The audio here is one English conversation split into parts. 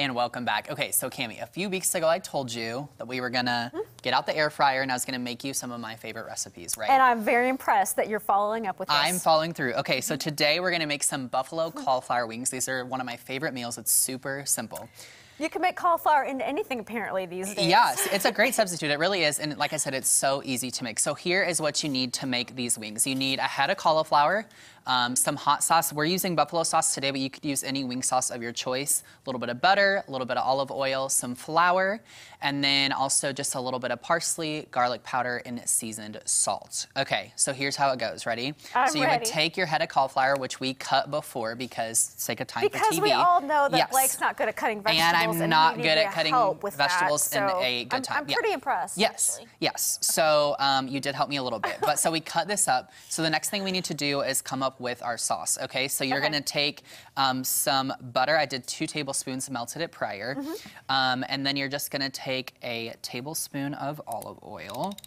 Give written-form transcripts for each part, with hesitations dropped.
And welcome back. Okay, so Cami, a few weeks ago I told you that we were gonna get out the air fryer and I was gonna make you some of my favorite recipes, right? And I'm very impressed that you're following up with this. I'm following through. Okay, so today we're gonna make some buffalo cauliflower wings. These are one of my favorite meals. It's super simple. You can make cauliflower into anything apparently these days. Yes, it's a great substitute. It really is. And like I said, it's so easy to make. So here is what you need to make these wings. You need a head of cauliflower, some hot sauce. We're using buffalo sauce today, but you could use any wing sauce of your choice. A little bit of butter, a little bit of olive oil, some flour, and then also just a little bit of parsley, garlic powder, and seasoned salt. Okay, so here's how it goes. Ready? I'm so you ready. would take your head of cauliflower, which we cut before because sake of time for TV. Because we all know that Yes. Blake's not good at cutting vegetables. And I'm not we good need at cutting help with vegetables that, in so a good time. I'm pretty impressed. Yes, actually. yes. So you did help me a little bit. But so we cut this up. So the next thing we need to do is come up with our sauce, okay? So you're gonna take some butter. I did 2 tablespoons, melted it prior. And then you're just gonna take a tablespoon of olive oil.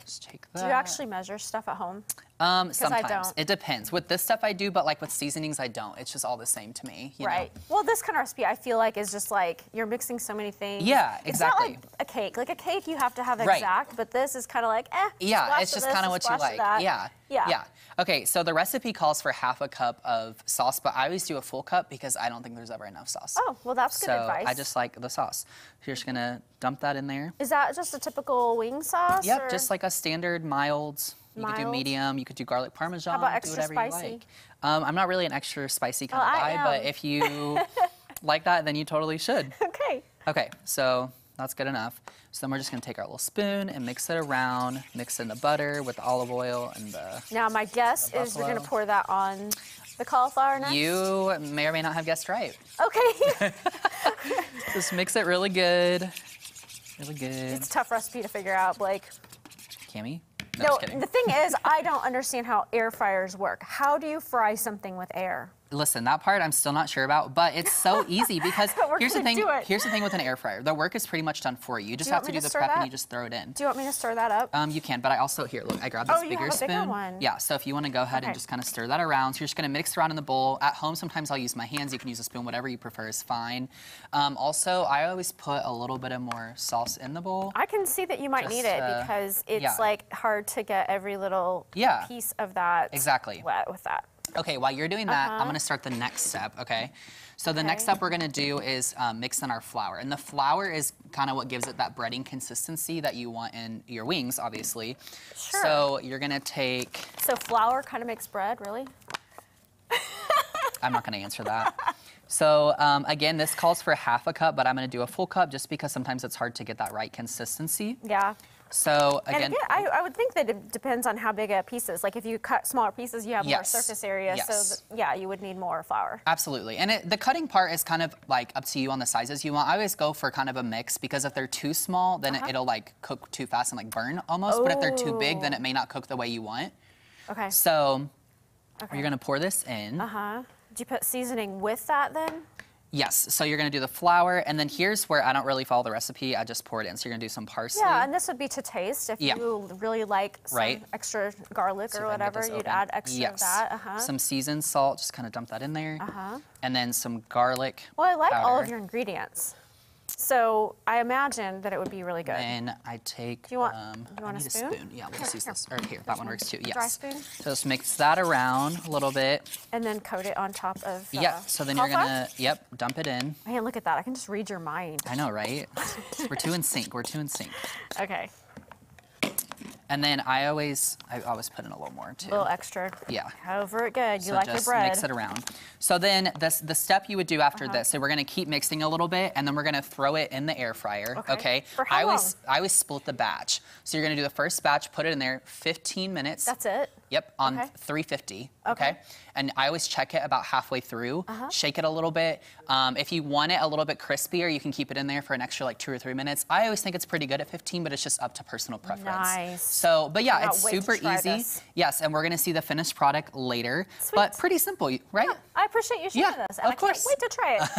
Just take that. Do you actually measure stuff at home? Sometimes. I don't. It depends. With this stuff I do, but like with seasonings I don't. It's just all the same to me, you Right. know? Well, this kind of recipe I feel like is just like you're mixing so many things. Yeah, exactly. It's not like a cake. Like a cake you have to have exact, but this is kind of like, Yeah, it's just kind of what you like. Yeah. Yeah. Okay, so the recipe calls for half a cup of sauce, but I always do a full cup because I don't think there's ever enough sauce. Oh, well, that's good advice. So I just like the sauce. You're just gonna dump that in there. Is that just a typical wing sauce? Yep, or? just like a standard mild. You could do medium, you could do garlic parmesan, How about do extra whatever spicy? you like. I'm not really an extra spicy kind of I guy, am. but if you like that, then you totally should. Okay. Okay, so that's good enough. So then we're just gonna take our little spoon and mix it around, mix in the butter with the olive oil and the Now, my guess is you're going to pour that on the cauliflower next? You may or may not have guessed right. Okay. Just mix it really good. Really good. It's a tough recipe to figure out, Blake. Cami? No, just kidding. the thing is, I don't understand how air fryers work. How do you fry something with air? Listen, that part I'm still not sure about, but it's so easy because here's the thing. Here's the thing with an air fryer. The work is pretty much done for you. You just have to do the prep and you just throw it in. Do you want me to stir that up? You can, but I also, here, look, I grabbed this bigger spoon. Bigger one. Yeah, so if you want to go ahead and just kind of stir that around. So you're just going to mix around in the bowl. At home, sometimes I'll use my hands. You can use a spoon, whatever you prefer is fine. Also, I always put a little bit of more sauce in the bowl. I can see that you might need it because it's like hard to get every little piece of that wet with that. Okay, while you're doing that, I'm gonna start the next step, okay? So the next step we're gonna do is mix in our flour. And the flour is kind of what gives it that breading consistency that you want in your wings, obviously. Sure. So you're gonna take... So flour kind of makes bread, really? I'm not gonna answer that. So again, this calls for half a cup, but I'm gonna do a full cup just because sometimes it's hard to get that right consistency. Yeah. So again, and again, I would think that it depends on how big a piece is. Like if you cut smaller pieces, you have more surface area. So yeah, you would need more flour. Absolutely. And the cutting part is kind of like up to you on the sizes you want. I always go for kind of a mix because if they're too small, then it'll like cook too fast and like burn almost. But if they're too big, then it may not cook the way you want. Okay. So you're gonna pour this in. Did you put seasoning with that then? Yes, so you're gonna do the flour, and then here's where I don't really follow the recipe, I just pour it in. So you're gonna do some parsley. Yeah, and this would be to taste. If you really like some extra garlic or whatever, you'd add extra of that. Some seasoned salt, just kind of dump that in there. And then some garlic Well, I like powder. all of your ingredients. So I imagine that it would be really good. And I take, do you want a spoon? Yeah, we'll just use this. Or here, that one works too, yes. Dry spoon? So just mix that around a little bit. And then coat it on top of so then you're gonna, dump it in. Man, look at that. I can just read your mind. I know, right? We're too in sync, we're too in sync. Okay. And then I always put in a little more too. A little extra. Yeah. Cover it good. You so like your bread. Mix it around. So then the step you would do after this, so we're gonna keep mixing a little bit and then we're gonna throw it in the air fryer, okay? For how long? I always split the batch. So you're gonna do the first batch, put it in there, 15 minutes. That's it? Yep, on 350, okay? And I always check it about halfway through, shake it a little bit. If you want it a little bit crispier, you can keep it in there for an extra like 2 or 3 minutes. I always think it's pretty good at 15, but it's just up to personal preference. Nice. So, but yeah, it's super easy. This. Yes, and we're gonna see the finished product later. Sweet. But pretty simple, right? Yeah, I appreciate you sharing this. And of course. I can't wait to try it.